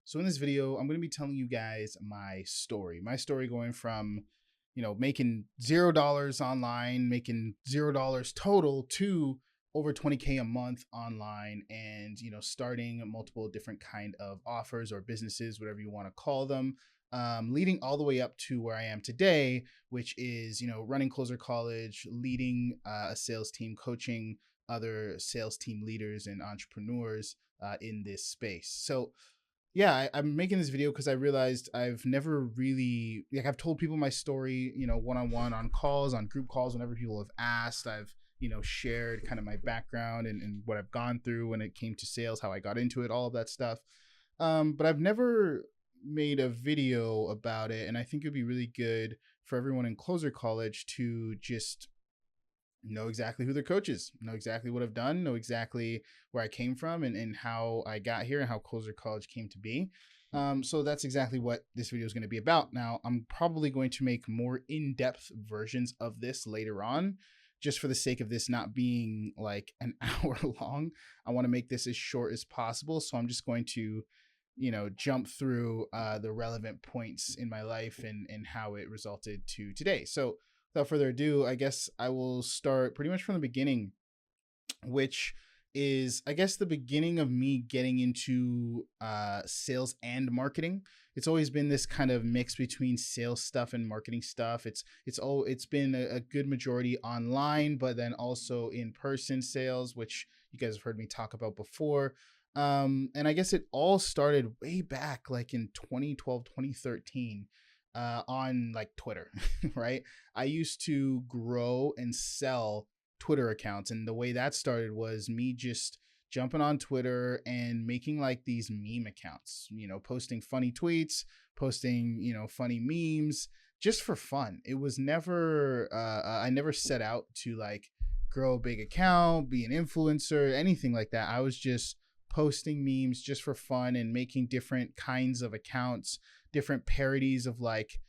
So in this video, I'm going to be telling you guys my story. My story going from, making $0 online, making $0 total to over 20K a month online and, starting multiple different kind of offers or businesses, whatever you want to call them, leading all the way up to where I am today, which is, running Closer College, leading a sales team, coaching other sales team leaders and entrepreneurs in this space. So yeah, I'm making this video because I realized I've never really I've told people my story, one-on-one on calls, on group calls, whenever people have asked. I've shared kind of my background and what I've gone through when it came to sales, how I got into it, all of that stuff. But I've never made a video about it, and I think it'd be really good for everyone in Closer College to just know exactly who their coach is, know exactly what I've done, know exactly where I came from and how I got here and how Closer College came to be. So that's exactly what this video is going to be about. Now, I'm probably going to make more in-depth versions of this later on, just for the sake of this not being like an hour long. I want to make this as short as possible. So I'm just going to, jump through the relevant points in my life and how it resulted to today. So without further ado, I guess I will start pretty much from the beginning, which is, I guess, the beginning of me getting into sales and marketing. It's always been this kind of mix between sales stuff and marketing stuff. It's been a good majority online, but then also in person sales, which you guys have heard me talk about before. And I guess it all started way back like in 2012, 2013 on like Twitter, right? I used to grow and sell Twitter accounts. And the way that started was me just jumping on Twitter and making like these meme accounts, posting funny tweets, posting, funny memes just for fun. It was never, I never set out to like grow a big account, be an influencer, anything like that. I was just posting memes just for fun and making different kinds of accounts, different parodies of like,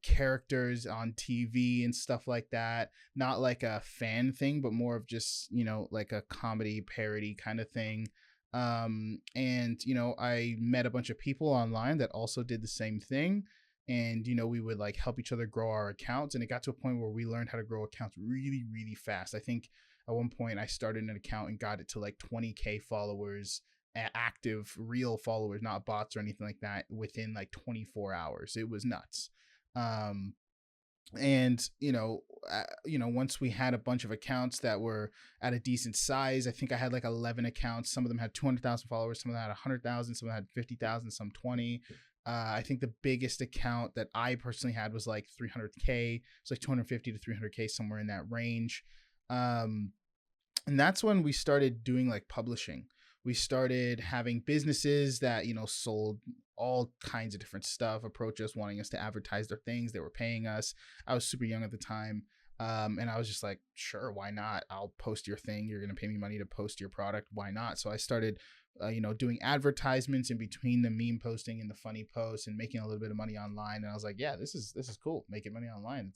characters on TV and stuff like that. Not like a fan thing, but more of just, like a comedy parody kind of thing. And, I met a bunch of people online that also did the same thing. And, we would like help each other grow our accounts. And it got to a point where we learned how to grow accounts really, really fast. I think at one point I started an account and got it to like 20K followers, active real followers, not bots or anything like that, within like 24 hours. It was nuts. Um, and once we had a bunch of accounts that were at a decent size, I think I had like 11 accounts. Some of them had 200,000 followers, some of them had 100,000, some of them had 50,000, some 20. I think the biggest account that I personally had was like 300K. It's like 250 to 300K, somewhere in that range. Um, and that's when we started doing like publishing. We started having businesses that, sold all kinds of different stuff, approach us wanting us to advertise their things. They were paying us. I was super young at the time. And I was just like, sure, why not? I'll post your thing. You're going to pay me money to post your product. Why not? So I started, doing advertisements in between the meme posting and the funny posts and making a little bit of money online. And I was like, yeah, this is cool. Making money online.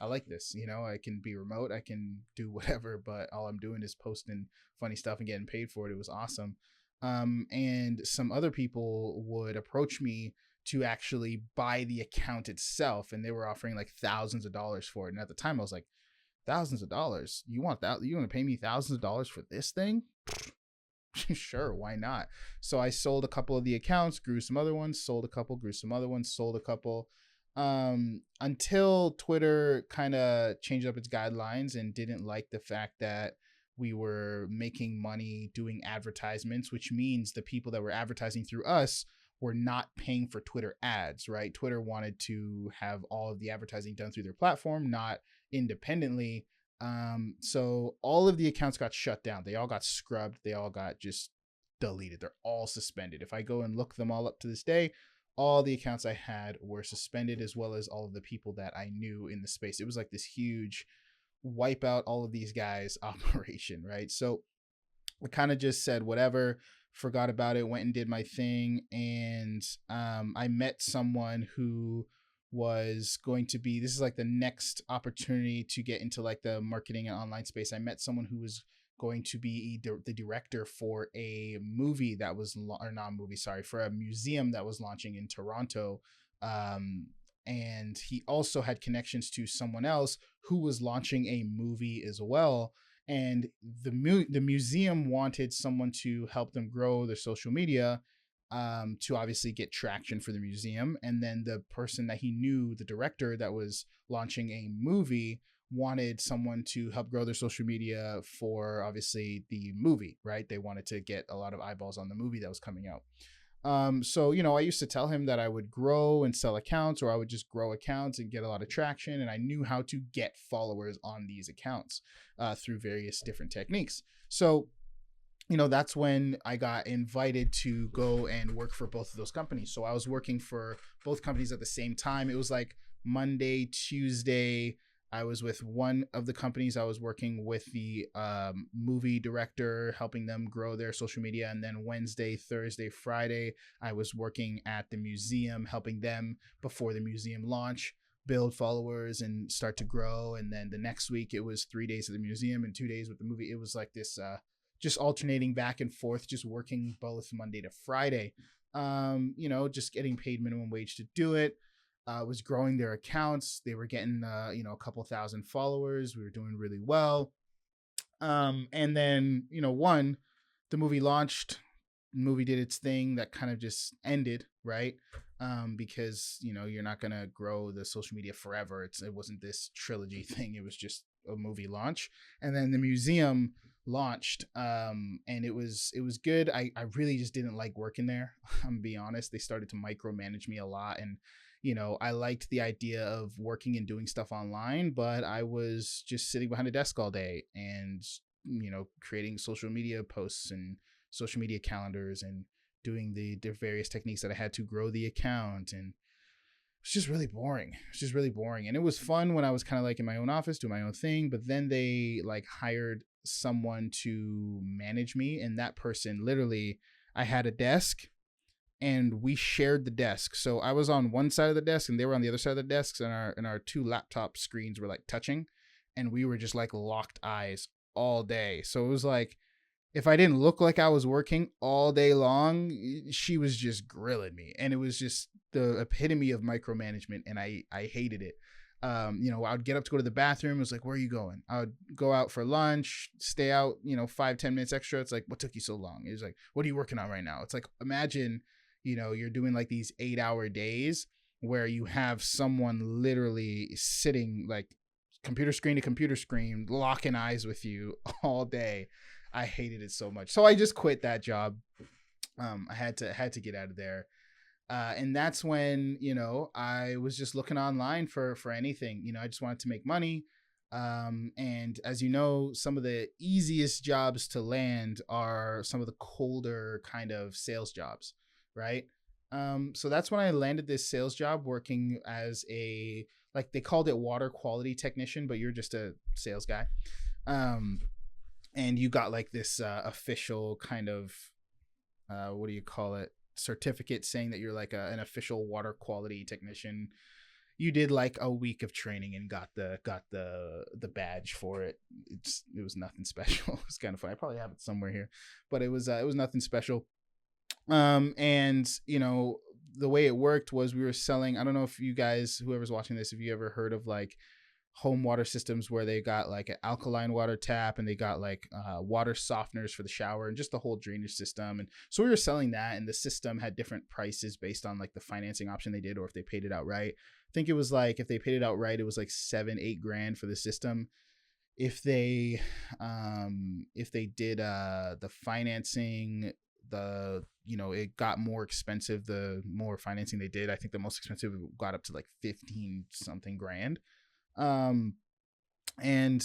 I like this. I can be remote. I can do whatever, but all I'm doing is posting funny stuff and getting paid for it. It was awesome. And some other people would approach me to actually buy the account itself, and they were offering like thousands of dollars for it. And at the time I was like, thousands of dollars? You want that? You want to pay me thousands of dollars for this thing? Sure, why not? So I sold a couple of the accounts, grew some other ones, sold a couple, grew some other ones, sold a couple, until Twitter kind of changed up its guidelines and didn't like the fact that we were making money doing advertisements, which means the people that were advertising through us were not paying for Twitter ads, right? Twitter wanted to have all of the advertising done through their platform, not independently. So all of the accounts got shut down. They all got scrubbed. They all got just deleted. They're all suspended. If I go and look them all up to this day, all the accounts I had were suspended, as well as all of the people that I knew in the space. It was like this huge wipe out all of these guys operation, right? So I kind of just said whatever, forgot about it, went and did my thing. And I met someone who was going to be, this is like the next opportunity to get into like the marketing and online space. I met someone who was going to be the director for a movie that was or not movie, sorry, for a museum that was launching in Toronto. Um, and he also had connections to someone else who was launching a movie as well. And the museum wanted someone to help them grow their social media, to obviously get traction for the museum. And then the person that he knew, the director that was launching a movie, wanted someone to help grow their social media for obviously the movie, right? They wanted to get a lot of eyeballs on the movie that was coming out. So, I used to tell him that I would grow and sell accounts, or I would just grow accounts and get a lot of traction. And I knew how to get followers on these accounts through various different techniques. So, that's when I got invited to go and work for both of those companies. So I was working for both companies at the same time. It was like Monday, Tuesday, I was with one of the companies. I was working with the movie director, helping them grow their social media. And then Wednesday, Thursday, Friday, I was working at the museum, helping them before the museum launch, build followers and start to grow. And then the next week, it was 3 days at the museum and 2 days with the movie. It was like this just alternating back and forth, just working both Monday to Friday, just getting paid minimum wage to do it. Was growing their accounts. They were getting, a couple thousand followers. We were doing really well. And then, the movie launched, the movie did its thing, that kind of just ended, right? Because, you're not going to grow the social media forever. It wasn't this trilogy thing. It was just a movie launch. And then the museum launched, and it was good. I really just didn't like working there. I'm gonna be honest. They started to micromanage me a lot, and I liked the idea of working and doing stuff online, but I was just sitting behind a desk all day and creating social media posts and social media calendars and doing the various techniques that I had to grow the account. And it's just really boring. It's just really boring. And it was fun when I was kind of like in my own office doing my own thing, but then they like hired someone to manage me, and that person, literally, I had a desk and we shared the desk. So I was on one side of the desk and they were on the other side of the desks, and our two laptop screens were like touching, and we were just like locked eyes all day. So it was like, if I didn't look like I was working all day long, she was just grilling me. And it was just the epitome of micromanagement, and I hated it. I would get up to go to the bathroom. It was like, where are you going? I would go out for lunch, stay out, 5-10 minutes extra. It's like, what took you so long? It was like, what are you working on right now? It's like, imagine, you're doing like these 8-hour days where you have someone literally sitting like computer screen to computer screen, locking eyes with you all day. I hated it so much. So I just quit that job. I had to get out of there. And that's when, I was just looking online for anything. I just wanted to make money. And as you know, some of the easiest jobs to land are some of the colder kind of sales jobs, right? So that's when I landed this sales job working as like they called it water quality technician, but you're just a sales guy. And you got like this official kind of, what do you call it? Certificate saying that you're like an official water quality technician. You did like a week of training and got the badge for it. It was nothing special. It was kind of fun. I probably have it somewhere here, but it was nothing special. And the way it worked was we were selling, I don't know if you guys, whoever's watching this, if you ever heard of like home water systems where they got like an alkaline water tap and they got like water softeners for the shower and just the whole drainage system. And so we were selling that, and the system had different prices based on like the financing option they did, or if they paid it outright. I think it was like, if they paid it outright, it was like 7-8 grand for the system. If they did the financing, it got more expensive the more financing they did. I think the most expensive got up to like 15 something grand. And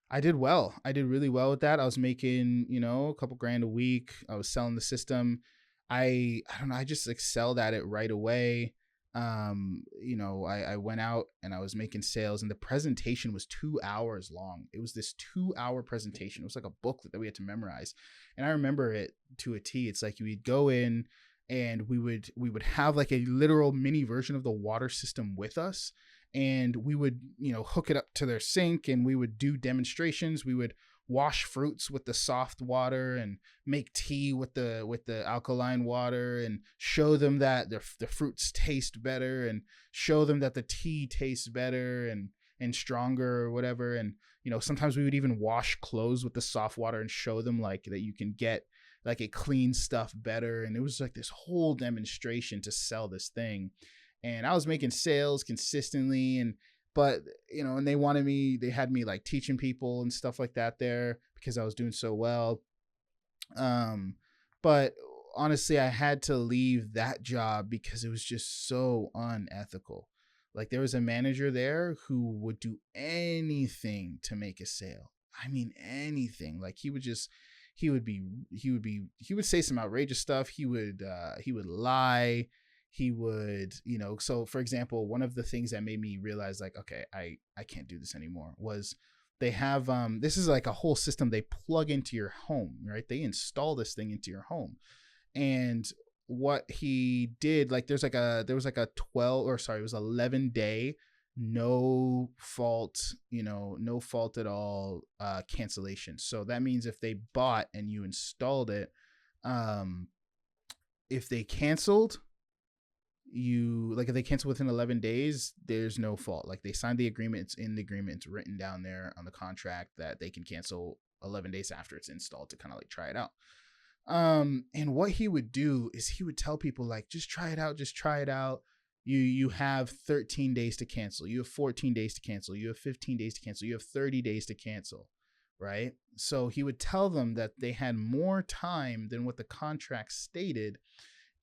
I did well. I did really well with that. I was making, a couple grand a week. I was selling the system. I don't know. I just excelled at it right away. I went out and I was making sales, and the presentation was 2 hours long. It was this 2-hour presentation. It was like a booklet that we had to memorize. And I remember it to a T. It's like we'd go in and we would have like a literal mini version of the water system with us. And we would, hook it up to their sink, and we would do demonstrations. We would wash fruits with the soft water and make tea with the alkaline water, and show them that the fruits taste better, and show them that the tea tastes better and stronger or whatever. And sometimes we would even wash clothes with the soft water and show them like that you can get like it cleans stuff better. And it was like this whole demonstration to sell this thing. And I was making sales consistently, but and they had me like teaching people and stuff like that there because I was doing so well. But honestly, I had to leave that job because it was just so unethical. Like, there was a manager there who would do anything to make a sale. I mean, anything. Like, he would say some outrageous stuff. He would lie. He would, so for example, one of the things that made me realize like, okay, I can't do this anymore was they have, this is like a whole system they plug into your home, right? They install this thing into your home. And what he did, like, there was like a 11-day no fault at all cancellation. So that means if they bought and you installed it, if they canceled, if they cancel within 11 days, there's no fault. Like, they signed the agreement, it's in the agreement, it's written down there on the contract that they can cancel 11 days after it's installed to kind of like try it out. And what he would do is he would tell people like, just try it out. You have 13 days to cancel. You have 14 days to cancel. You have 15 days to cancel. You have 30 days to cancel, right? So he would tell them that they had more time than what the contract stated.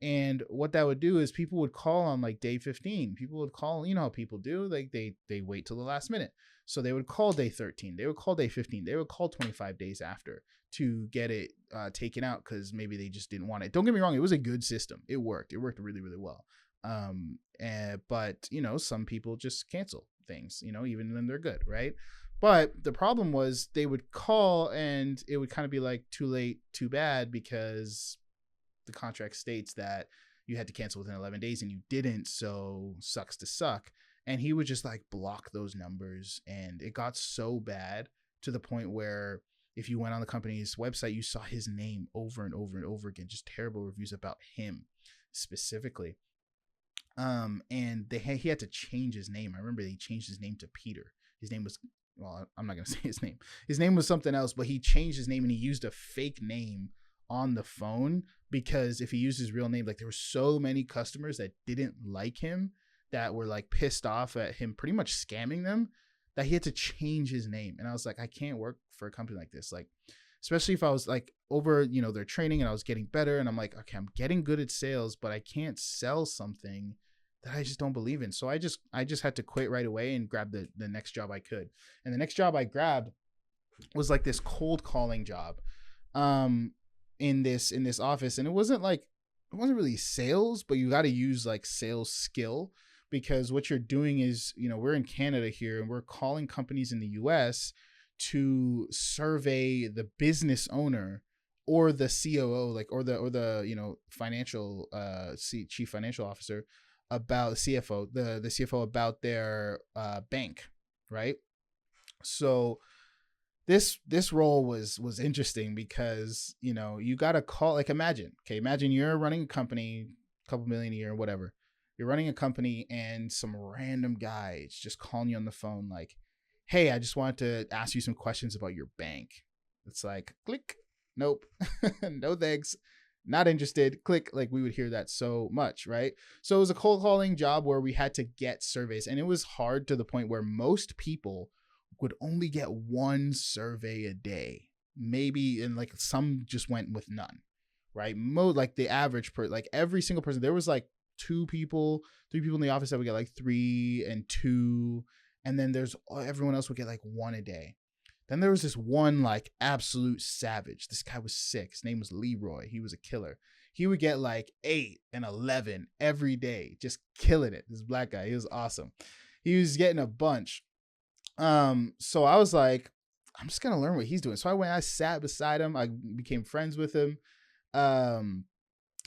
And what that would do is people would call on like day 15. People would call, how people do, like they wait till the last minute. So they would call day 13. They would call day 15. They would call 25 days after to get it taken out because maybe they just didn't want it. Don't get me wrong. It was a good system. It worked. It worked really, really well. But some people just cancel things, even when they're good. Right. But the problem was they would call and it would kind of be like too late, too bad, because the contract states that you had to cancel within 11 days and you didn't. So sucks to suck. And he would just like block those numbers. And it got so bad to the point where if you went on the company's website, you saw his name over and over and over again, just terrible reviews about him specifically. And he had to change his name. I remember he changed his name to Peter. His name was, well, I'm not going to say his name. His name was something else, but he changed his name and he used a fake name on the phone, because if he used his real name, like, there were so many customers that didn't like him, that were like pissed off at him pretty much scamming them, that he had to change his name. And I was like, I can't work for a company like this. Like, especially if I was like over, their training and I was getting better and I'm like, okay, I'm getting good at sales, but I can't sell something that I just don't believe in. So I just had to quit right away and grab the next job I could. And the next job I grabbed was like this cold calling job. In this office, and it wasn't really sales, but you got to use like sales skill, because what you're doing is, we're in Canada here and we're calling companies in the US to survey the business owner or the COO, like, or the financial chief financial officer, about the CFO about their bank, right? So this role was interesting because, you got to call, like, imagine you're running a company, a couple million a year, whatever. You're running a company and some random guy is just calling you on the phone like, hey, I just wanted to ask you some questions about your bank. It's like, click, nope, no thanks, not interested, click. Like, we would hear that so much, right? So it was a cold calling job where we had to get surveys, and it was hard to the point where most people would only get one survey a day, maybe, and like some just went with none, right? Like the average like every single person, there was like 3 people in the office that would get like 3 and 2, and then everyone else would get like 1 a day. Then there was this one like absolute savage. This guy was sick. His name was Leroy. He was a killer. He would get like 8 and 11 every day, just killing it. This black guy, he was awesome. He was getting a bunch. So I was like, I'm just gonna learn what he's doing. So I sat beside him. I became friends with him. And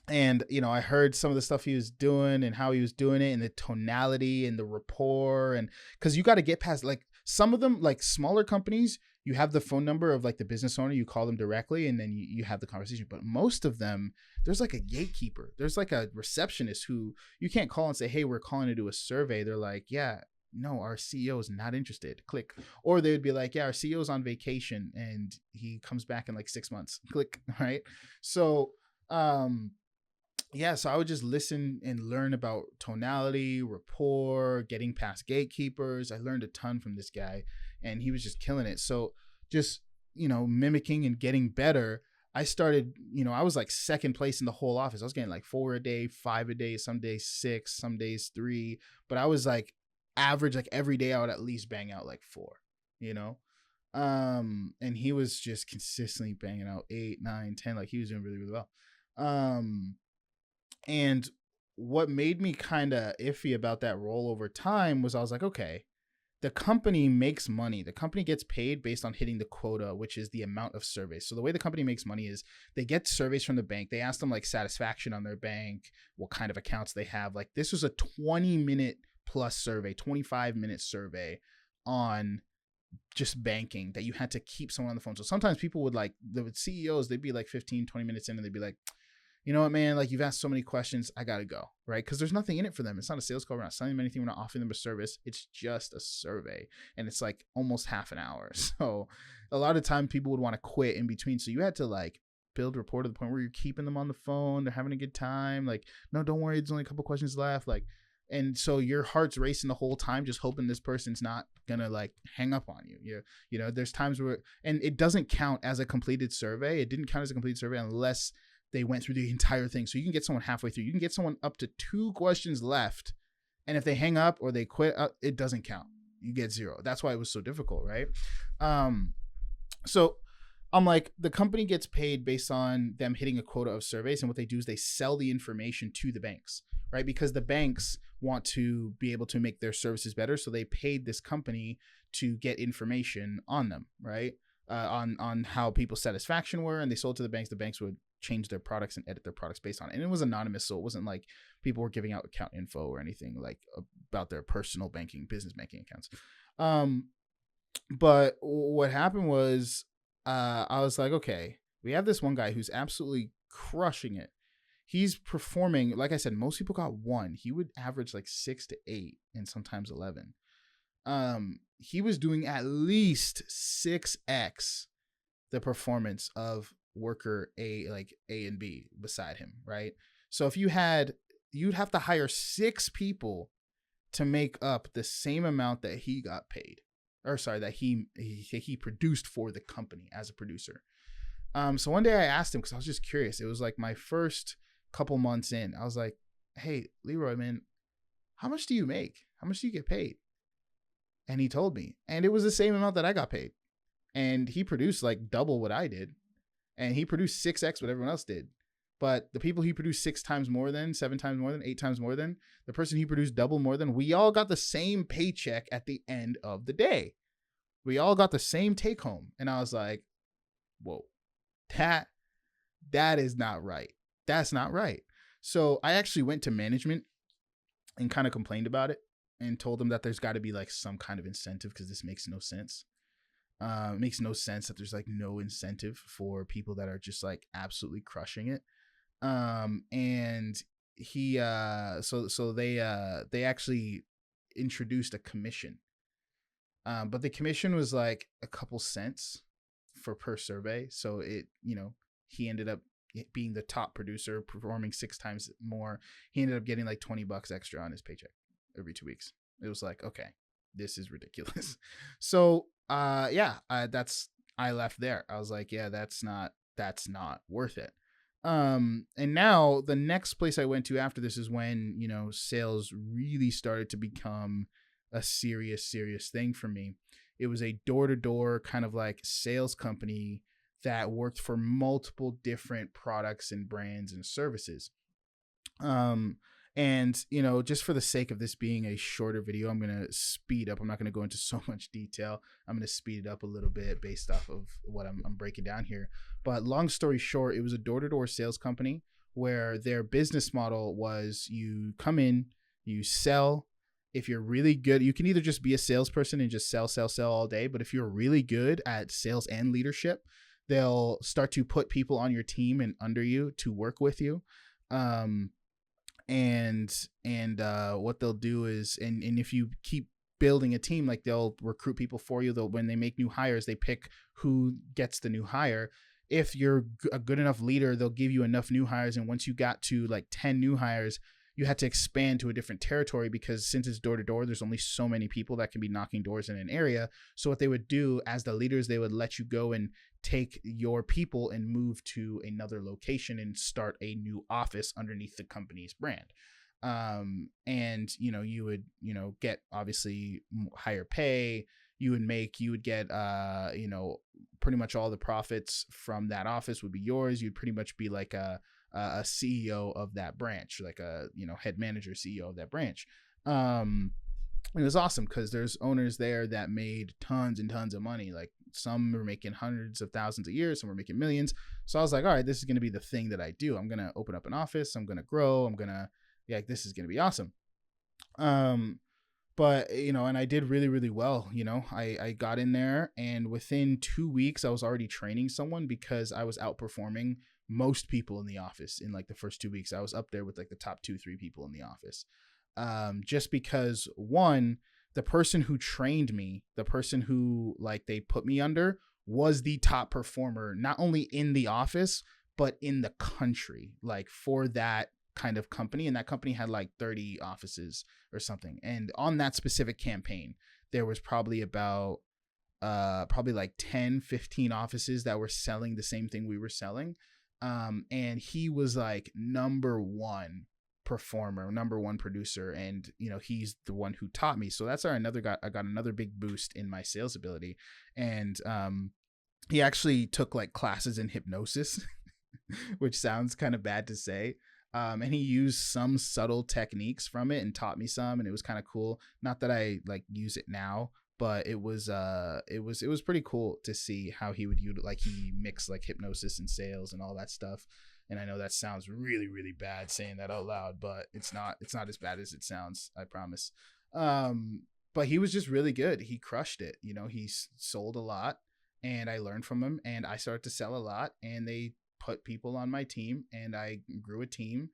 I heard some of the stuff he was doing and how he was doing it, and the tonality and the rapport, and because you got to get past, like, some of them, like smaller companies, you have the phone number of like the business owner, you call them directly, and then you have the conversation. But most of them, there's like a gatekeeper. There's like a receptionist who you can't call and say, hey, we're calling to do a survey. They're like, yeah, no, our CEO is not interested. Click. Or they would be like, yeah, our CEO is on vacation and he comes back in like 6 months. Click. Right. So, yeah, so I would just listen and learn about tonality, rapport, getting past gatekeepers. I learned a ton from this guy, and he was just killing it. So just, mimicking and getting better, I started, I was like second place in the whole office. I was getting like 4 a day, 5 a day, some days 6, some days 3, but I was like average, like every day I would at least bang out like 4, you know? And he was just consistently banging out 8, 9, 10, like he was doing really, really well. And what made me kind of iffy about that role over time was I was like, okay, the company makes money. The company gets paid based on hitting the quota, which is the amount of surveys. So the way the company makes money is they get surveys from the bank. They ask them like satisfaction on their bank, what kind of accounts they have. Like this was a 20-minute plus survey, 25-minute survey on just banking that you had to keep someone on the phone. So sometimes people would like, the CEOs, they'd be like 15, 20 minutes in and they'd be like, you know what, man, like you've asked so many questions, I gotta go, right? Because there's nothing in it for them. It's not a sales call. We're not selling them anything. We're not offering them a service. It's just a survey. And it's like almost half an hour. So a lot of time people would want to quit in between. So you had to like build rapport to the point where you're keeping them on the phone. They're having a good time. Like, no, don't worry. There's only a couple questions left. Like, and so your heart's racing the whole time, just hoping this person's not gonna like hang up on you. There's times where, and it doesn't count as a completed survey. It didn't count as a completed survey unless they went through the entire thing. So you can get someone halfway through. You can get someone up to 2 questions left. And if they hang up or they quit, it doesn't count. You get 0. That's why it was so difficult, right? So I'm like, the company gets paid based on them hitting a quota of surveys. And what they do is they sell the information to the banks, right? Because the banks want to be able to make their services better. So they paid this company to get information on them, right? On how people's satisfaction were. And they sold to the banks. The banks would change their products and edit their products based on it. And it was anonymous, so it wasn't like people were giving out account info or anything like about their personal banking, business banking accounts. But what happened was I was like, okay, we have this one guy who's absolutely crushing it. He's performing, like I said, most people got 1. He would average like 6 to 8 and sometimes 11. He was doing at least 6x the performance of worker A, like A and B beside him, right? So if you'd have to hire 6 people to make up the same amount that he got paid, or sorry, that he produced for the company as a producer. So one day I asked him, because I was just curious. It was like my first couple months in. I was like, hey, Leroy, man, how much do you make? How much do you get paid? And he told me, and it was the same amount that I got paid. And he produced like double what I did. And he produced 6x what everyone else did. But the people he produced 6 times more than, 7 times more than, 8 times more than, the person he produced double more than, we all got the same paycheck at the end of the day. We all got the same take home. And I was like, whoa, that is not right. That's not right. So I actually went to management and kind of complained about it and told them that there's got to be like some kind of incentive because this makes no sense. It makes no sense that there's like no incentive for people that are just like absolutely crushing it. And he, so they actually introduced a commission. But the commission was like a couple cents per survey. So it, he ended up being the top producer, performing 6 times more. He ended up getting like $20 extra on his paycheck every 2 weeks. It was like, okay, this is ridiculous. So I left there. I was like, yeah, that's not worth it. And now the next place I went to after this is when, sales really started to become a serious thing for me. It was a door-to-door kind of like sales company that worked for multiple different products and brands and services. And, just for the sake of this being a shorter video, I'm going to speed up. I'm not going to go into so much detail. I'm going to speed it up a little bit based off of what I'm breaking down here. But long story short, it was a door-to-door sales company where their business model was you come in, you sell, if you're really good, you can either just be a salesperson and just sell all day. But if you're really good at sales and leadership, they'll start to put people on your team and under you to work with you. Um, and what they'll do is, and if you keep building a team, like they'll recruit people for you. They'll, when they make new hires, they pick who gets the new hire. If you're a good enough leader, they'll give you enough new hires. And once you got to like 10 new hires, you had to expand to a different territory, because since it's door to door, there's only so many people that can be knocking doors in an area. So what they would do as the leaders, they would let you go and take your people and move to another location and start a new office underneath the company's brand. And you would get obviously higher pay. You would get pretty much all the profits from that office would be yours. You'd pretty much be like a CEO of that branch, like a head manager, CEO of that branch. It was awesome because there's owners there that made tons and tons of money. Like some were making hundreds of thousands a year, some were making millions. So I was like, all right, this is going to be the thing that I do. I'm going to open up an office. I'm going to grow. This is going to be awesome. But and I did really, really well. I got in there, and within 2 weeks I was already training someone, because I was outperforming most people in the office. In like the first 2 weeks, I was up there with like the top 2-3 people in the office. Just because, one, the person who trained me, the person who like they put me under, was the top performer, not only in the office, but in the country, like for that kind of company. And that company had like 30 offices or something. And on that specific campaign, there was probably about like 10-15 offices that were selling the same thing we were selling. And he was like number one performer, number one producer, and he's the one who taught me. So that's I got another big boost in my sales ability. And he actually took like classes in hypnosis, which sounds kind of bad to say. And he used some subtle techniques from it and taught me some, and it was kind of cool. Not that I like use it now, but it was pretty cool to see how he would use, like, he mixed like hypnosis and sales and all that stuff. And I know that sounds really, really bad saying that out loud, but it's not as bad as it sounds, I promise. But he was just really good. He crushed it. He sold a lot, and I learned from him, and I started to sell a lot, and they put people on my team, and I grew a team.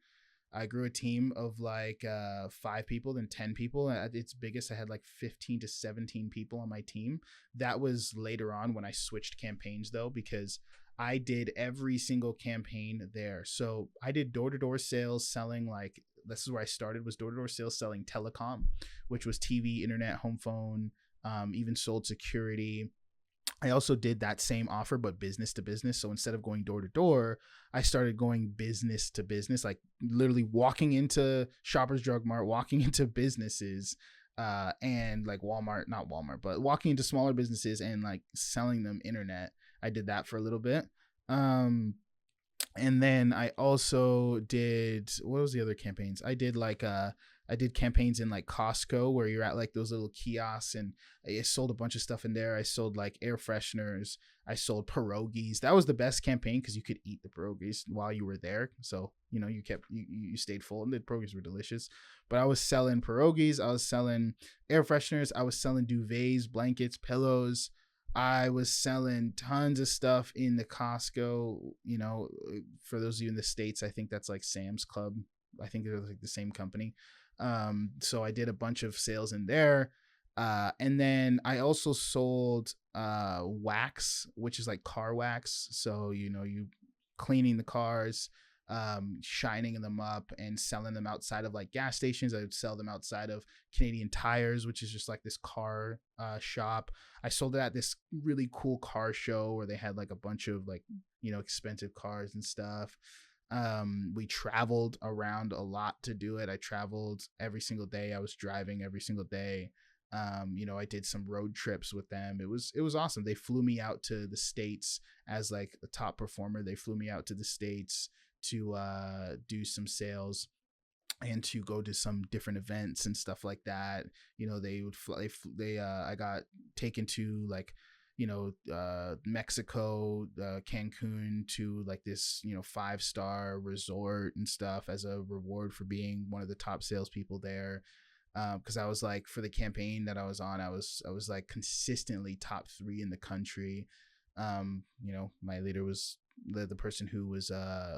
I grew a team of like 5 people, then 10 people. At its biggest, I had like 15 to 17 people on my team. That was later on when I switched campaigns, though, because I did every single campaign there. So I did door-to-door sales, selling, like, this is where I started, was door-to-door sales selling telecom, which was TV, internet, home phone, even sold security. I also did that same offer, but business to business. So instead of going door to door, I started going business to business, like literally walking into Shoppers Drug Mart, walking into businesses, and like not Walmart, but walking into smaller businesses and like selling them internet. I did that for a little bit. And then I also did, what was the other campaigns? I did campaigns in like Costco, where you're at like those little kiosks, and I sold a bunch of stuff in there. I sold like air fresheners. I sold pierogies. That was the best campaign because you could eat the pierogies while you were there. So, you stayed full, and the pierogies were delicious. But I was selling pierogies. I was selling air fresheners. I was selling duvets, blankets, pillows. I was selling tons of stuff in the Costco. For those of you in the States, I think that's like Sam's Club. I think they're like the same company. So I did a bunch of sales in there. And then I also sold wax, which is like car wax. So, you cleaning the cars, shining them up and selling them outside of like gas stations. I would sell them outside of Canadian Tires, which is just like this car shop. I sold it at this really cool car show where they had like a bunch of like, expensive cars and stuff. We traveled around a lot to do it. I traveled every single day. I was driving every single day. I did some road trips with them. It was awesome. They flew me out to the States as like a top performer. They flew me out to the States to do some sales and to go to some different events and stuff like that. They would fly, I got taken to like, Mexico, Cancun, to like this, 5-star resort and stuff as a reward for being one of the top salespeople there. because I was like, for the campaign that I was on, I was like consistently top 3 in the country. You know, my leader was the person who was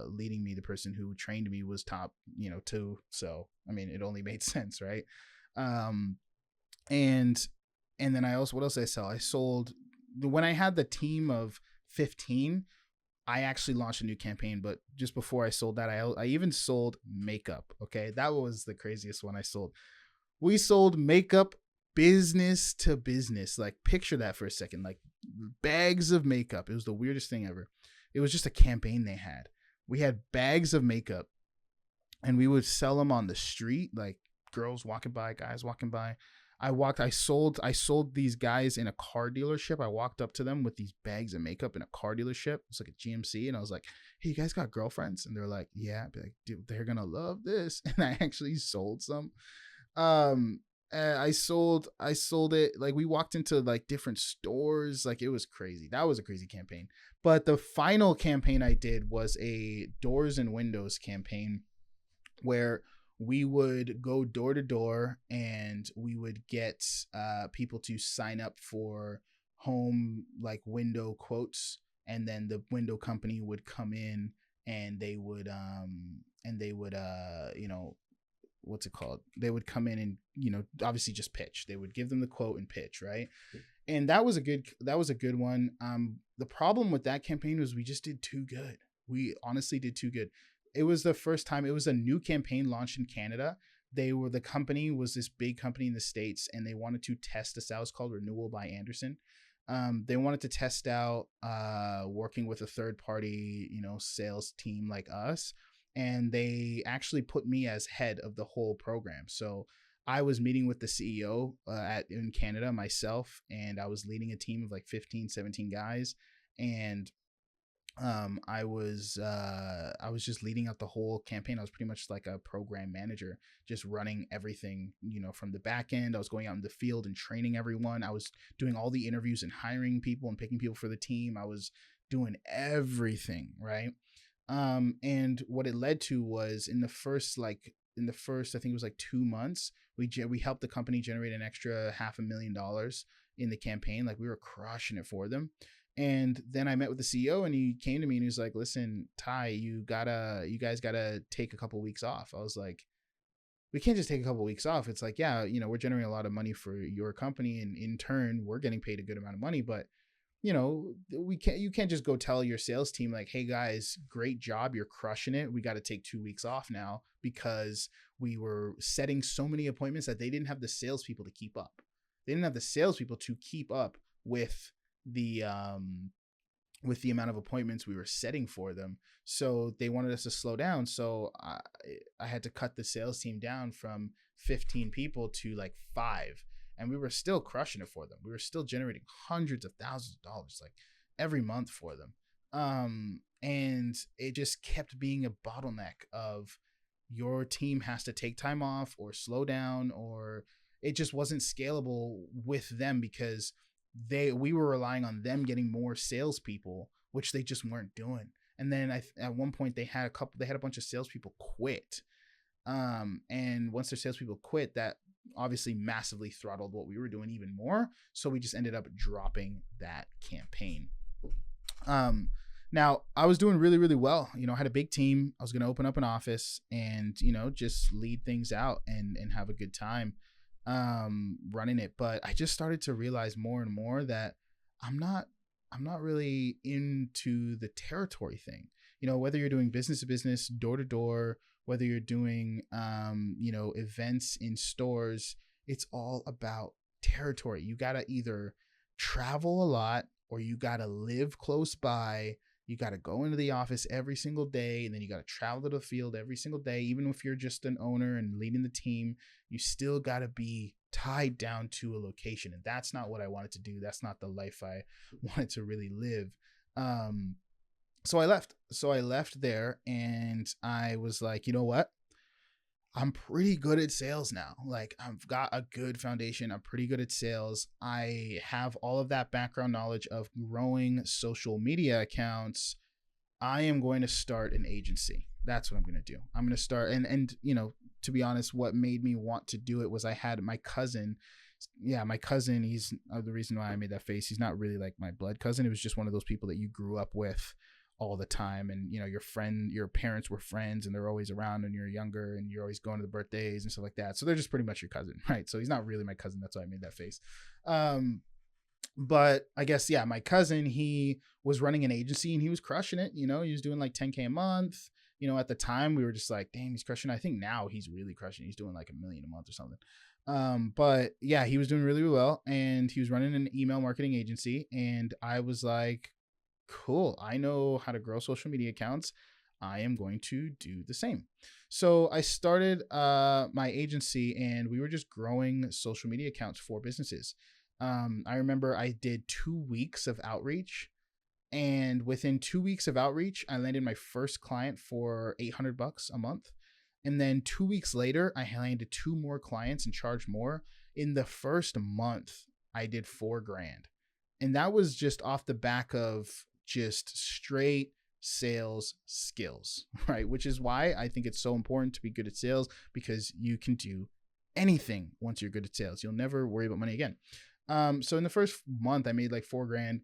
leading me, the person who trained me was top, you know, 2. So I mean, it only made sense, right? Um, and then I also, what else did I sell? I sold, when I had the team of 15, I actually launched a new campaign, but just before I sold that, I even sold makeup. Okay, that was the craziest one I sold. We sold makeup business to business. Like, picture that for a second, like bags of makeup. It was the weirdest thing ever. It was just a campaign they had. We had bags of makeup, and we would sell them on the street, like girls walking by, guys walking by. I sold these guys in a car dealership. I walked up to them with these bags of makeup in a car dealership. It's like a GMC. And I was like, hey, you guys got girlfriends? And they're like, yeah. I'd be like, dude, they're going to love this. And I actually sold some. I sold it. Like, we walked into like different stores. Like, it was crazy. That was a crazy campaign. But the final campaign I did was a doors and windows campaign, where we would go door to door and we would get people to sign up for home, like, window quotes, and then the window company would come in and they would you know, what's it called, they would come in and, you know, obviously just pitch. They would give them the quote and pitch, right? And that was a good one. The problem with that campaign was we just did too good. We honestly did too good. It was the first time, it was a new campaign launched in Canada. The company was this big company in the States, and they wanted to test this out. It's called Renewal by Andersen. They wanted to test out working with a third party, you know, sales team like us. And they actually put me as head of the whole program. So I was meeting with the CEO in Canada myself, and I was leading a team of like 15, 17 guys. And I was just leading out the whole campaign. I was pretty much like a program manager, just running everything, you know, from the back end. I was going out in the field and training everyone. I was doing all the interviews and hiring people and picking people for the team. I was doing everything, right? And what it led to was, in the first, I think it was like 2 months, we helped the company generate an extra $500,000 in the campaign. Like, we were crushing it for them. And then I met with the CEO, and he came to me and he was like, listen, Ty, you guys gotta take a couple weeks off. I was like, we can't just take a couple weeks off. It's like, yeah, you know, we're generating a lot of money for your company, and in turn, we're getting paid a good amount of money. But, you know, you can't just go tell your sales team like, hey guys, great job, you're crushing it, we got to take 2 weeks off now, because we were setting so many appointments that they didn't have the salespeople to keep up. They didn't have the salespeople to keep up with the amount of appointments we were setting for them. So they wanted us to slow down. So I had to cut the sales team down from 15 people to like 5. And we were still crushing it for them. We were still generating hundreds of thousands of dollars like every month for them. And it just kept being a bottleneck of, your team has to take time off or slow down, or it just wasn't scalable with them, because we were relying on them getting more salespeople, which they just weren't doing. And then at one point they had a bunch of salespeople quit. And once their salespeople quit, that obviously massively throttled what we were doing even more. So we just ended up dropping that campaign. Now I was doing really, really well. You know, I had a big team. I was going to open up an office and, you know, just lead things out and have a good time running it. But I just started to realize more and more that I'm not really into the territory thing. You know, whether you're doing business to business, door to door, whether you're doing you know, events in stores, it's all about territory. You got to either travel a lot, or you got to live close by. You got to go into the office every single day, and then you got to travel to the field every single day. Even if you're just an owner and leading the team, you still got to be tied down to a location. And that's not what I wanted to do. That's not the life I wanted to really live. So I left there, and I was like, you know what? I'm pretty good at sales now. Like, I've got a good foundation. I'm pretty good at sales. I have all of that background knowledge of growing social media accounts. I am going to start an agency. That's what I'm going to do. I'm going to start, and you know, to be honest, what made me want to do it was I had my cousin. Yeah, my cousin, he's the reason why I made that face. He's not really like my blood cousin. It was just one of those people that you grew up with all the time. And, your parents were friends and they're always around when you're younger and you're always going to the birthdays and stuff like that. So they're just pretty much your cousin, right? So he's not really my cousin. That's why I made that face. But I guess, yeah, my cousin, he was running an agency and he was crushing it. He was doing like 10K a month. At the time we were just like, damn, he's crushing it. I think now he's really crushing it. He's doing like $1 million a month or something. But yeah, he was doing really well and he was running an email marketing agency. And I was like, cool, I know how to grow social media accounts. I am going to do the same. So I started my agency and we were just growing social media accounts for businesses. I remember I did 2 weeks of outreach, and within 2 weeks of outreach, I landed my first client for $800 a month. And then 2 weeks later, I landed 2 more clients and charged more. In the first month, I did $4,000. And that was just off the back of just straight sales skills, right? Which is why I think it's so important to be good at sales, because you can do anything once you're good at sales. You'll never worry about money again. So in the first month, I made like $4,000.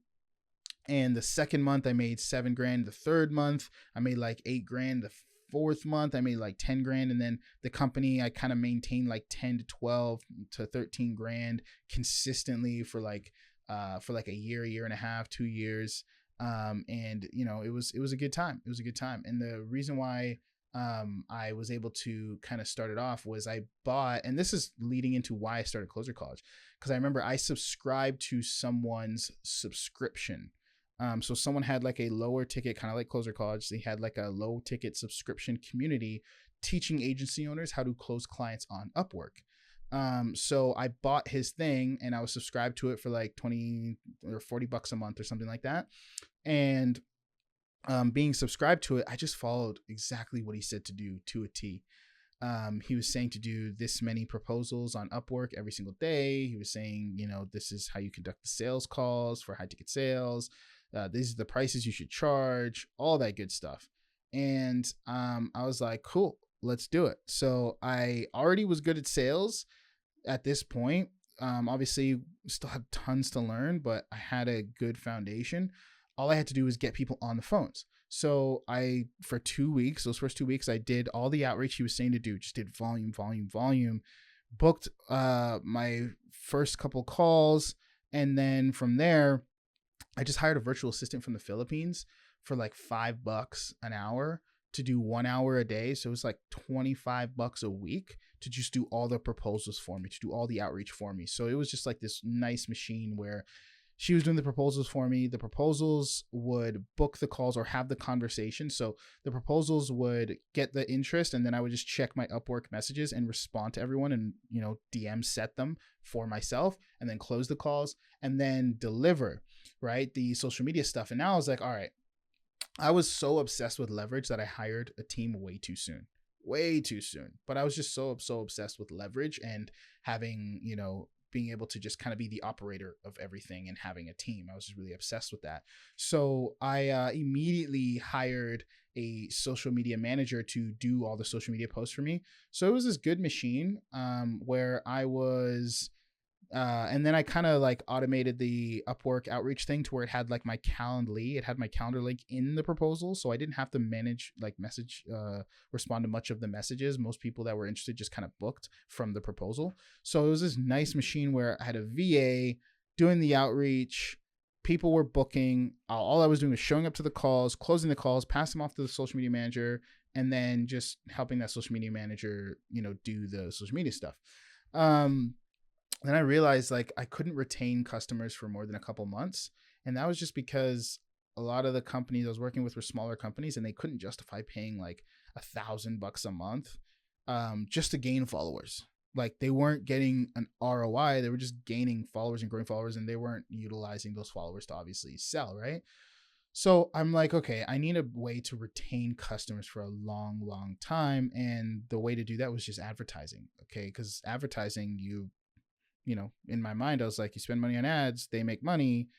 And the second month I made $7,000. The third month I made like $8,000. The fourth month I made like $10,000. And then the company, I kind of maintained like 10 to 12 to 13 grand consistently for like a year and a half, 2 years. And it was a good time. It was a good time. And the reason why I was able to kind of start it off was I bought, and this is leading into why I started Closer College, because I remember I subscribed to someone's subscription. So someone had like a lower ticket, kind of like Closer College. They had like a low ticket subscription community teaching agency owners how to close clients on Upwork. So I bought his thing and I was subscribed to it for like 20 or $40 a month or something like that. And being subscribed to it, I just followed exactly what he said to do to a T. He was saying to do this many proposals on Upwork every single day. He was saying, this is how you conduct the sales calls for high ticket sales. These are the prices you should charge, all that good stuff. And I was like, cool, let's do it. So I already was good at sales at this point. Obviously still had tons to learn, but I had a good foundation. All I had to do was get people on the phones. So for 2 weeks, those first 2 weeks, I did all the outreach he was saying to do, just did volume, booked my first couple calls. And then from there, I just hired a virtual assistant from the Philippines for like $5 an hour to do 1 hour a day. So it was like $25 a week to just do all the proposals for me, to do all the outreach for me. So it was just like this nice machine where she was doing the proposals for me. The proposals would book the calls or have the conversation. So the proposals would get the interest, and then I would just check my Upwork messages and respond to everyone and, DM set them for myself, and then close the calls and then deliver, right, the social media stuff. And now I was like, all right, I was so obsessed with leverage that I hired a team way too soon. But I was just so obsessed with leverage and having, being able to just kind of be the operator of everything and having a team. I was just really obsessed with that. So I immediately hired a social media manager to do all the social media posts for me. So it was this good machine where I was, and then I kind of like automated the Upwork outreach thing to where it had like my Calendly. It had my calendar link in the proposal. So I didn't have to manage like respond to much of the messages. Most people that were interested just kind of booked from the proposal. So it was this nice machine where I had a VA doing the outreach. People were booking. All I was doing was showing up to the calls, closing the calls, pass them off to the social media manager, and then just helping that social media manager, do the social media stuff. Then I realized like I couldn't retain customers for more than a couple months. And that was just because a lot of the companies I was working with were smaller companies and they couldn't justify paying like $1,000 a month just to gain followers. Like they weren't getting an ROI. They were just gaining followers and growing followers, and they weren't utilizing those followers to obviously sell, right? So I'm like, okay, I need a way to retain customers for a long time. And the way to do that was just advertising. Okay. Because advertising, in my mind, I was like, you spend money on ads, they make money,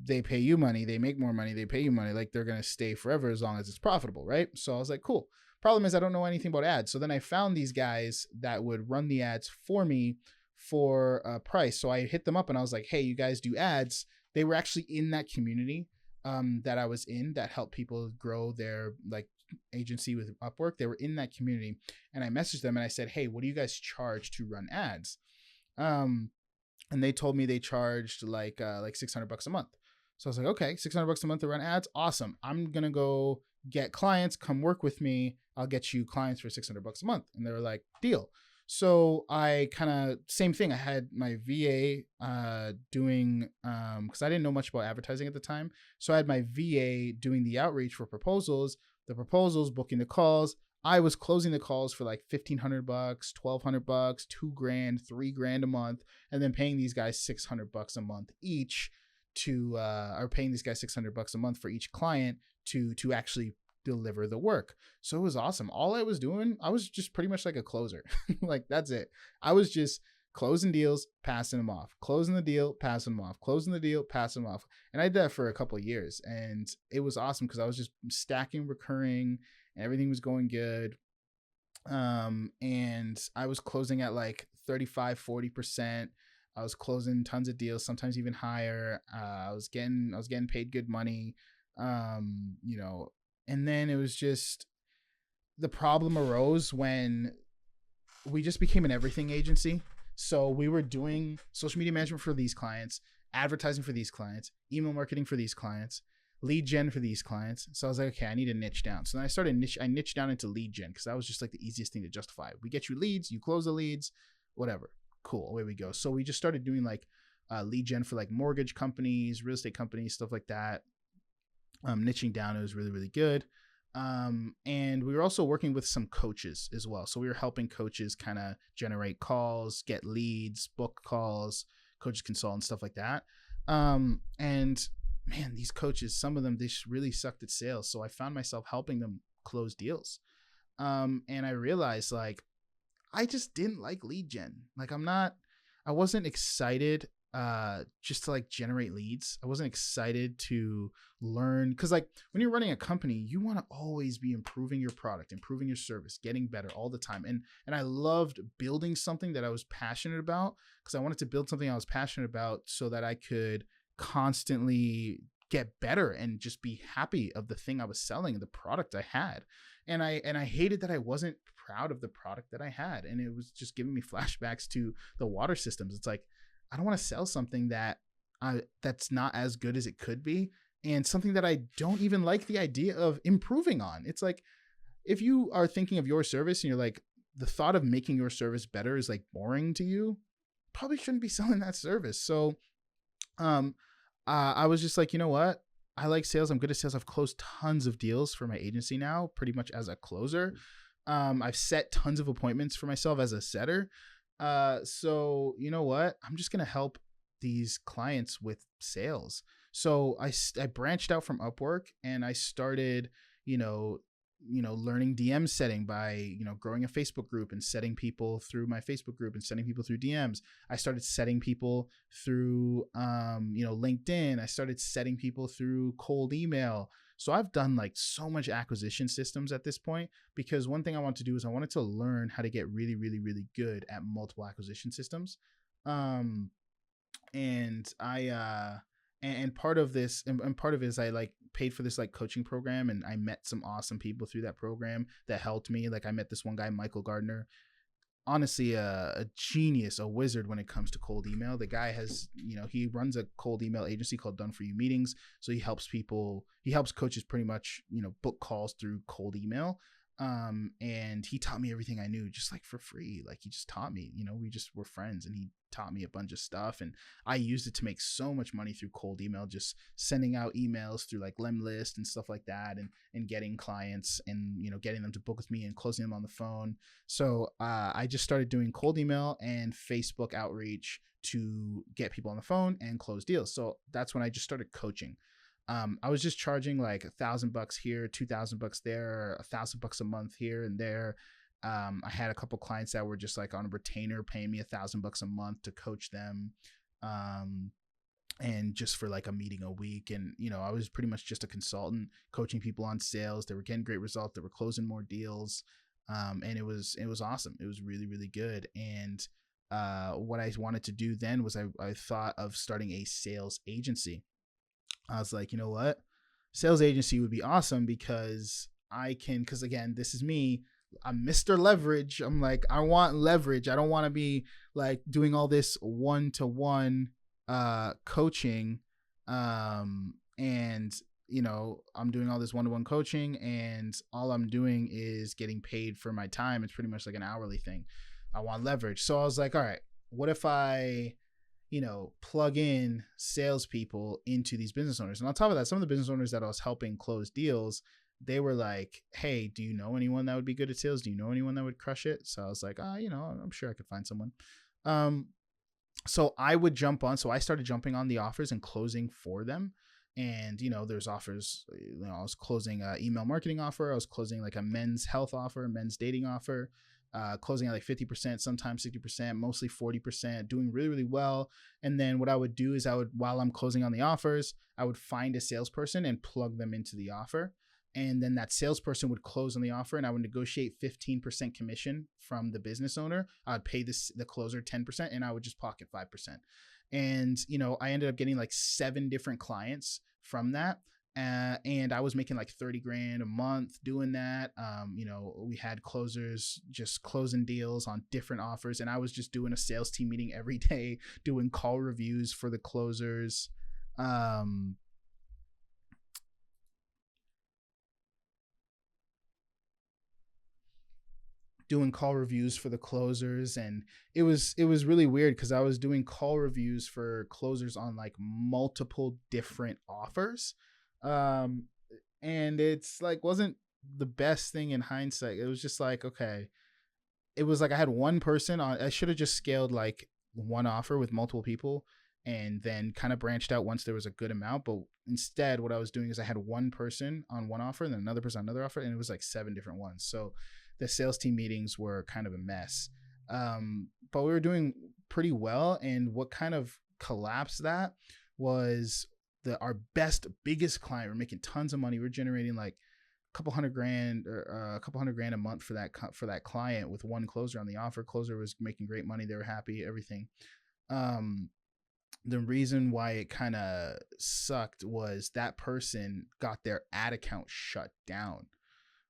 they pay you money, they make more money, they pay you money. Like they're going to stay forever as long as it's profitable. Right. So I was like, cool. Problem is, I don't know anything about ads. So then I found these guys that would run the ads for me for a price. So I hit them up and I was like, hey, you guys do ads? They were actually in that community that I was in that helped people grow their like agency with Upwork. They were in that community, and I messaged them and I said, hey, what do you guys charge to run ads? And they told me they charged like $600 a month. So I was like, okay, $600 a month to run ads. Awesome. I'm going to go get clients, come work with me. I'll get you clients for $600 a month. And they were like, deal. So I kind of, same thing. I had my VA doing, because I didn't know much about advertising at the time. So I had my VA doing the outreach for proposals, booking the calls. I was closing the calls for like $1,500, $1,200, $2,000, $3,000 a month, and then paying these guys $600 a month each or paying these guys $600 a month for each client to actually deliver the work. So it was awesome. All I was doing, I was just pretty much like a closer. Like that's it. I was just closing deals, passing them off, closing the deal, passing them off, closing the deal, passing them off. And I did that for a couple of years, and it was awesome because I was just stacking recurring and everything was going good. And I was closing at like 35-40%. I was closing tons of deals, sometimes even higher. I was getting paid good money. And then it was just, the problem arose when we just became an everything agency. So we were doing social media management for these clients, advertising for these clients, email marketing for these clients, lead gen for these clients. So I was like, okay, I need to niche down. So then I niched down into lead gen because that was just like the easiest thing to justify. We get you leads, you close the leads, whatever. Cool, away we go. So we just started doing like lead gen for like mortgage companies, real estate companies, stuff like that. Niching down, it was really, really good. And we were also working with some coaches as well. So we were helping coaches kind of generate calls, get leads, book calls, coaches consult and stuff like that. And man, these coaches, some of them, they just really sucked at sales. So I found myself helping them close deals. And I realized like, I just didn't like lead gen. Like I wasn't excited just to like generate leads. I wasn't excited to learn, because like when you're running a company, you want to always be improving your product, improving your service, getting better all the time. And I loved building something that I was passionate about, because I wanted to build something I was passionate about so that I could constantly get better and just be happy of the thing I was selling, the product I had. And I hated that I wasn't proud of the product that I had. And it was just giving me flashbacks to the water systems. It's like, I don't want to sell something that's not as good as it could be, and something that I don't even like the idea of improving on. It's like, if you are thinking of your service and you're like, the thought of making your service better is like boring to you, probably shouldn't be selling that service. So I was just like, you know what? I like sales. I'm good at sales. I've closed tons of deals for my agency now, pretty much as a closer. I've set tons of appointments for myself as a setter. So you know what? I'm just going to help these clients with sales. So I branched out from Upwork and I started, learning DM setting by, growing a Facebook group and setting people through my Facebook group and sending people through DMs. I started setting people through, LinkedIn. I started setting people through cold email. So I've done like so much acquisition systems at this point, because one thing I want to do is I wanted to learn how to get really, really, really good at multiple acquisition systems. And part of this, and part of it is I like paid for this like coaching program, and I met some awesome people through that program that helped me. Like I met this one guy, Michael Gardner, honestly a genius, a wizard when it comes to cold email. The guy has, he runs a cold email agency called Done For You Meetings. So he helps coaches pretty much, book calls through cold email. And he taught me everything I knew just like for free. Like he just taught me, we just were friends, and he taught me a bunch of stuff, and I used it to make so much money through cold email, just sending out emails through like Lemlist and stuff like that, and getting clients and, getting them to book with me and closing them on the phone. So I just started doing cold email and Facebook outreach to get people on the phone and close deals. So that's when I just started coaching. I was just charging like $1,000 here, $2,000 there, $1,000 a month here and there. I had a couple clients that were just like on a retainer paying me $1,000 a month to coach them. and just for like a meeting a week. And, I was pretty much just a consultant coaching people on sales. They were getting great results. They were closing more deals. And it was awesome. It was really, really good. And what I wanted to do then was I thought of starting a sales agency. I was like, you know what? Sales agency would be awesome because because again, this is me. I'm Mr. Leverage. I'm like, I want leverage. I don't want to be like doing all this one-to-one coaching. And I'm doing all this one-to-one coaching, and all I'm doing is getting paid for my time. It's pretty much like an hourly thing. I want leverage. So I was like, all right, what if I plug in salespeople into these business owners? And on top of that, some of the business owners that I was helping close deals, they were like, hey, do you know anyone that would be good at sales? Do you know anyone that would crush it? So I was like, I'm sure I could find someone. So I would jump on. So I started jumping on the offers and closing for them. And, there's offers, I was closing an email marketing offer. I was closing like a men's health offer, men's dating offer, closing at like 50%, sometimes 60%, mostly 40%, doing really, really well. And then what I would do is while I'm closing on the offers, I would find a salesperson and plug them into the offer. And then that salesperson would close on the offer, and I would negotiate 15% commission from the business owner. I would pay the closer 10%, and I would just pocket 5%. And, I ended up getting like 7 different clients from that. And I was making like 30 grand a month doing that. We had closers just closing deals on different offers, and I was just doing a sales team meeting every day, doing call reviews for the closers. Doing call reviews for the closers. And it was really weird because I was doing call reviews for closers on like multiple different offers. And it's like wasn't the best thing in hindsight. It was just like, okay, it was like I had one person on. I should have just scaled like one offer with multiple people and then kind of branched out once there was a good amount. But instead, what I was doing is I had one person on one offer and then another person on another offer, and it was like 7 different ones. So the sales team meetings were kind of a mess. But we were doing pretty well. And what kind of collapsed that was our biggest client. We're making tons of money. We're generating like a couple hundred grand a month for that client with one closer on the offer. Closer was making great money. They were happy, everything. The reason why it kind of sucked was that person got their ad account shut down.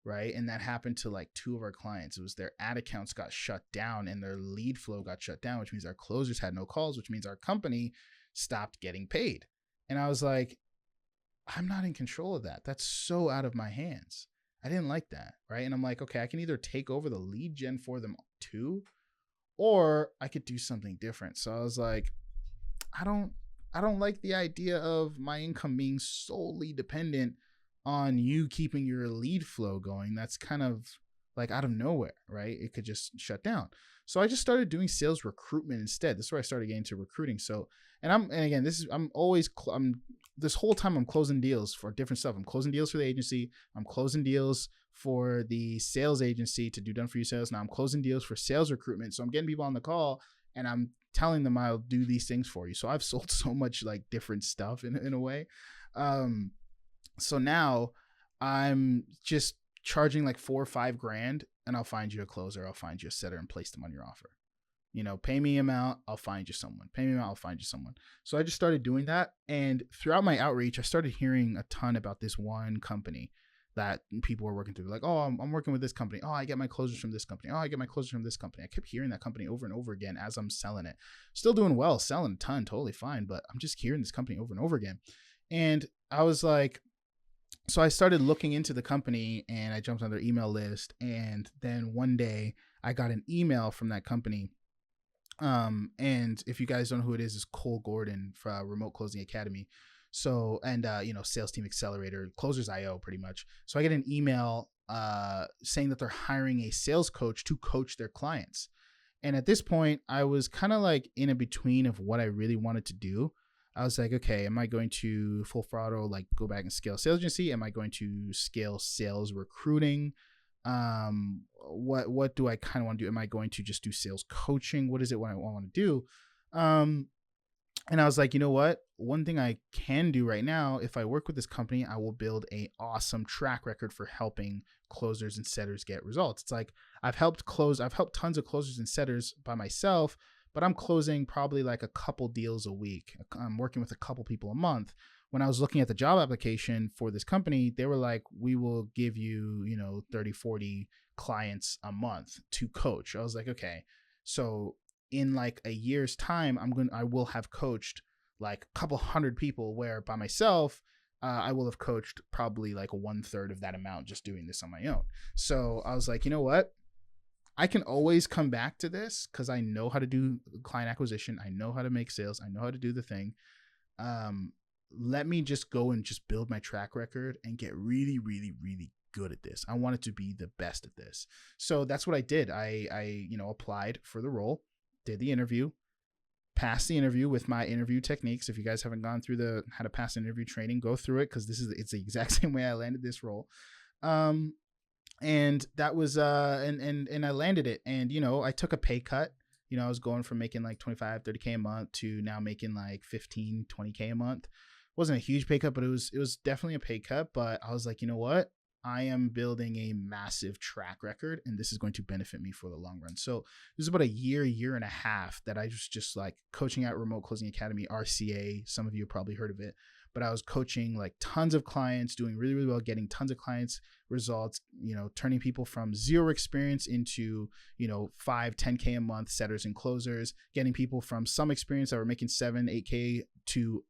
Right. And that happened to like 2 of our clients. It was their ad accounts got shut down and their lead flow got shut down, which means our closers had no calls, which means our company stopped getting paid. And I was like, I'm not in control of that. That's so out of my hands. I didn't like that. Right. And I'm like, okay, I can either take over the lead gen for them too, or I could do something different. So I was like, I don't like the idea of my income being solely dependent on you keeping your lead flow going. That's kind of like out of nowhere, right? It could just shut down. So I just started doing sales recruitment instead. This is where I started getting into recruiting. So, and again, this whole time I'm closing deals for different stuff. I'm closing deals for the agency. I'm closing deals for the sales agency to do done for you sales. Now I'm closing deals for sales recruitment. So I'm getting people on the call and I'm telling them I'll do these things for you. So I've sold so much like different stuff in a way. So now I'm just charging like 4 or 5 grand and I'll find you a closer. I'll find you a setter and place them on your offer. Pay me amount, I'll find you someone. Pay me amount, I'll find you someone. So I just started doing that. And throughout my outreach, I started hearing a ton about this one company that people were working through. Like, oh, I'm working with this company. Oh, I get my closers from this company. Oh, I get my closers from this company. I kept hearing that company over and over again as I'm selling it. Still doing well, selling a ton, totally fine. But I'm just hearing this company over and over again. And I was like, so I started looking into the company and I jumped on their email list. And then one day I got an email from that company. And if you guys don't know who it is Cole Gordon for Remote Closing Academy. So, and, Sales Team Accelerator, Closers IO pretty much. So I get an email saying that they're hiring a sales coach to coach their clients. And at this point, I was kind of like in a between of what I really wanted to do. I was like, okay, am I going to full throttle, like go back and scale sales agency? Am I going to scale sales recruiting? What do I kind of want to do? Am I going to just do sales coaching? What is it what I want to do? And I was like, you know what? One thing I can do right now, if I work with this company, I will build a awesome track record for helping closers and setters get results. It's like I've helped tons of closers and setters by myself, but I'm closing probably like a couple deals a week. I'm working with a couple people a month. When I was looking at the job application for this company, they were like, we will give you, 30, 40 clients a month to coach. I was like, okay. So in like a year's time, I will have coached like a couple hundred people, where by myself, I will have coached probably like 1/3 of that amount just doing this on my own. So I was like, you know what? I can always come back to this because I know how to do client acquisition. I know how to make sales. I know how to do the thing. Um, Let me just go and just build my track record and get really, really, really good at this. I wanted to be the best at this. So that's what I did. I applied for the role, did the interview, passed the interview with my interview techniques. If you guys haven't gone through the how to pass an interview training, go through it because it's the exact same way I landed this role. Um, and that was and I landed it. And I took a pay cut. I was going from making like 25, 30K a month to now making like 15, 20K a month. It wasn't a huge pay cut, but it was definitely a pay cut. But I was like, you know what? I am building a massive track record, and this is going to benefit me for the long run. So it was about a year and a half that I was just like coaching at Remote Closing Academy, RCA. Some of you have probably heard of it, but I was coaching like tons of clients, doing really, really well, getting tons of clients results, turning people from zero experience into, 5, 10K a month setters and closers, getting people from some experience that were making 7, 8K to,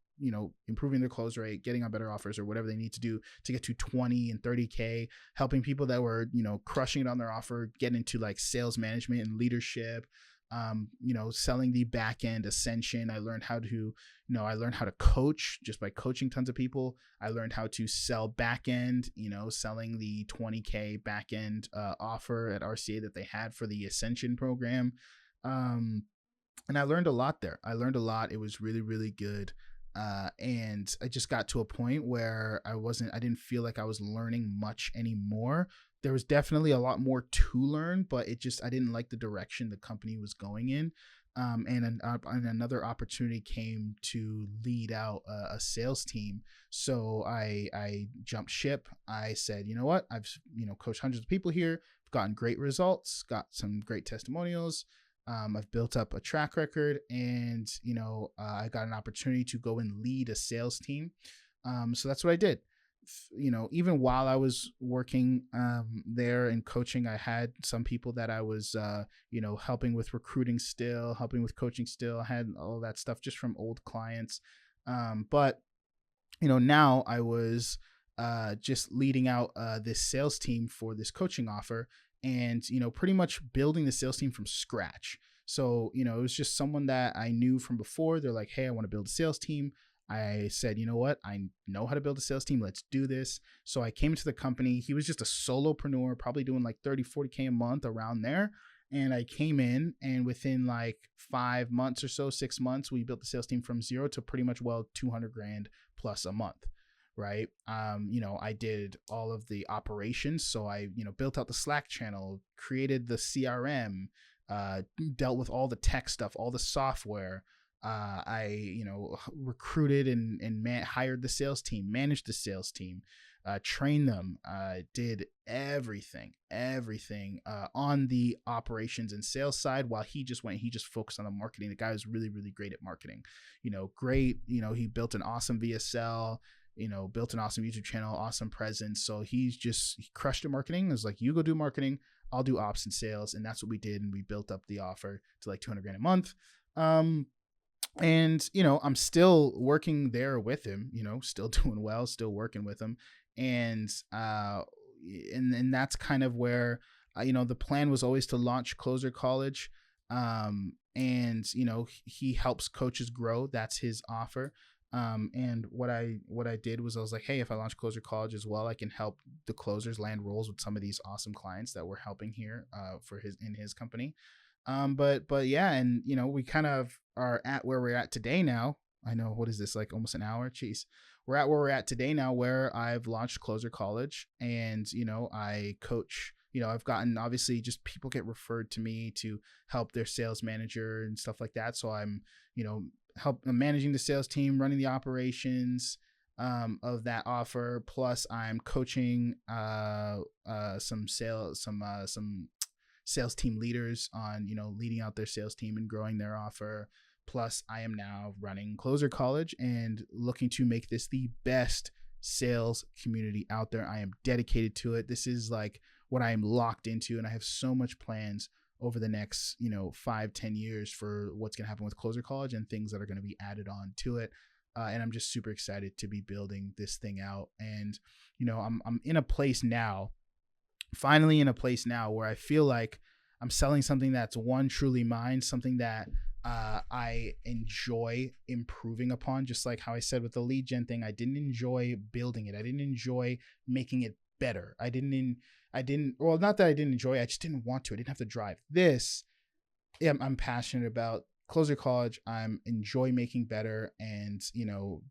improving their close rate, getting on better offers or whatever they need to do to get to 20 and 30K, helping people that were, crushing it on their offer, get into like sales management and leadership, selling the back end ascension. I learned how to coach just by coaching tons of people. I learned how to sell back end, selling the 20K back end offer at RCA that they had for the ascension program. And I learned a lot there. I learned a lot. It was really, really good. And I just got to a point where I didn't feel like I was learning much anymore. There was definitely a lot more to learn, but I didn't like the direction the company was going in. And another opportunity came to lead out a sales team. So I jumped ship. I said, you know what? I've, coached hundreds of people here. I've gotten great results, got some great testimonials. I've built up a track record, and I got an opportunity to go and lead a sales team. So that's what I did. Even while I was working there and coaching, I had some people that I was helping with recruiting still, helping with coaching still. I had all that stuff just from old clients. But now I was just leading out this sales team for this coaching offer, and pretty much building the sales team from scratch. So it was just someone that I knew from before. They're like, hey, I want to build a sales team. I said, you know what? I know how to build a sales team. Let's do this. So I came to the company. He was just a solopreneur, probably doing like 30, 40K a month, around there. And I came in, and within like 5 months or so, 6 months, we built the sales team from zero to pretty much 200 grand plus a month. Right. I did all of the operations. So I, built out the Slack channel, created the CRM, dealt with all the tech stuff, all the software. I recruited and hired the sales team, managed the sales team, trained them, did everything on the operations and sales side, while he just focused on the marketing. The guy was really, really great at marketing, great. He built an awesome VSL, built an awesome YouTube channel, awesome presence. So he crushed at marketing. It was like, you go do marketing, I'll do ops and sales. And that's what we did. And we built up the offer to like 200 grand a month. And I'm still working there with him, still doing well, still working with him. And that's kind of where, the plan was always to launch Closer College. And he helps coaches grow. That's his offer. And what I did was I was like, hey, if I launch Closer College as well, I can help the closers land roles with some of these awesome clients that we're helping here in his company. But yeah, and we kind of are at where we're at today now. I know, what is this, like almost an hour? Jeez. We're at where we're at today now, where I've launched Closer College, and I coach. I've gotten, obviously, just people get referred to me to help their sales manager and stuff like that. So I'm managing the sales team, running the operations of that offer. Plus, I'm coaching some sales team leaders on, leading out their sales team and growing their offer. Plus, I am now running Closer College and looking to make this the best sales community out there. I am dedicated to it. This is like what I am locked into, and I have so much plans over the next 5-10 years for what's going to happen with Closer College and things that are going to be added on to it. And I'm just super excited to be building this thing out. And I'm in a place now, finally in a place now, where I feel like I'm selling something that's truly mine, something that I enjoy improving upon. Just like how I said with the lead gen thing, I didn't enjoy building it. I didn't enjoy making it better. Well, not that I didn't enjoy it, I just didn't want to. I didn't have to drive. This, I'm passionate about. Closer College, I'm enjoy making better. And,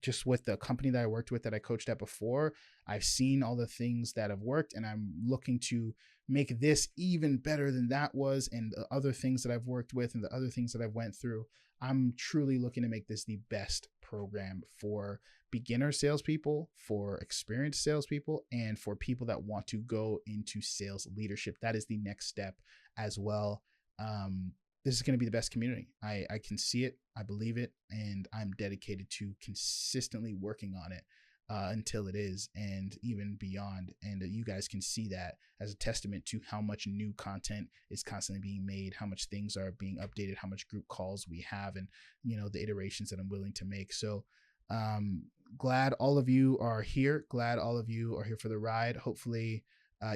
just with the company that I worked with, that I coached at before, I've seen all the things that have worked, and I'm looking to make this even better than that was, and the other things that I've worked with and the other things that I've went through. I'm truly looking to make this the best program for beginner salespeople, for experienced salespeople, and for people that want to go into sales leadership. That is the next step as well. This is going to be the best community. I can see it. I believe it. And I'm dedicated to consistently working on it until it is, and even beyond. And you guys can see that as a testament to how much new content is constantly being made, how much things are being updated, how much group calls we have, and, the iterations that I'm willing to make. So glad all of you are here. Glad all of you are here for the ride. Hopefully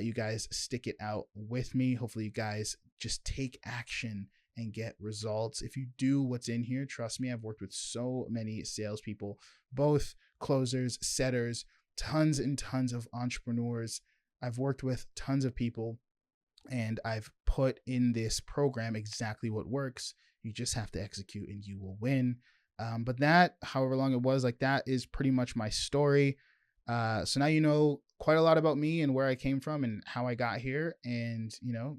you guys stick it out with me. Hopefully you guys just take action and get results. If you do what's in here, trust me, I've worked with so many salespeople, both closers, setters, tons and tons of entrepreneurs. I've worked with tons of people, and I've put in this program exactly what works. You just have to execute and you will win. But that, however long it was, like, that is pretty much my story. So now you know quite a lot about me and where I came from and how I got here. And,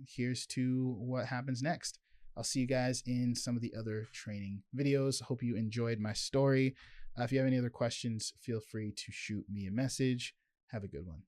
here's to what happens next. I'll see you guys in some of the other training videos. Hope you enjoyed my story. If you have any other questions, feel free to shoot me a message. Have a good one.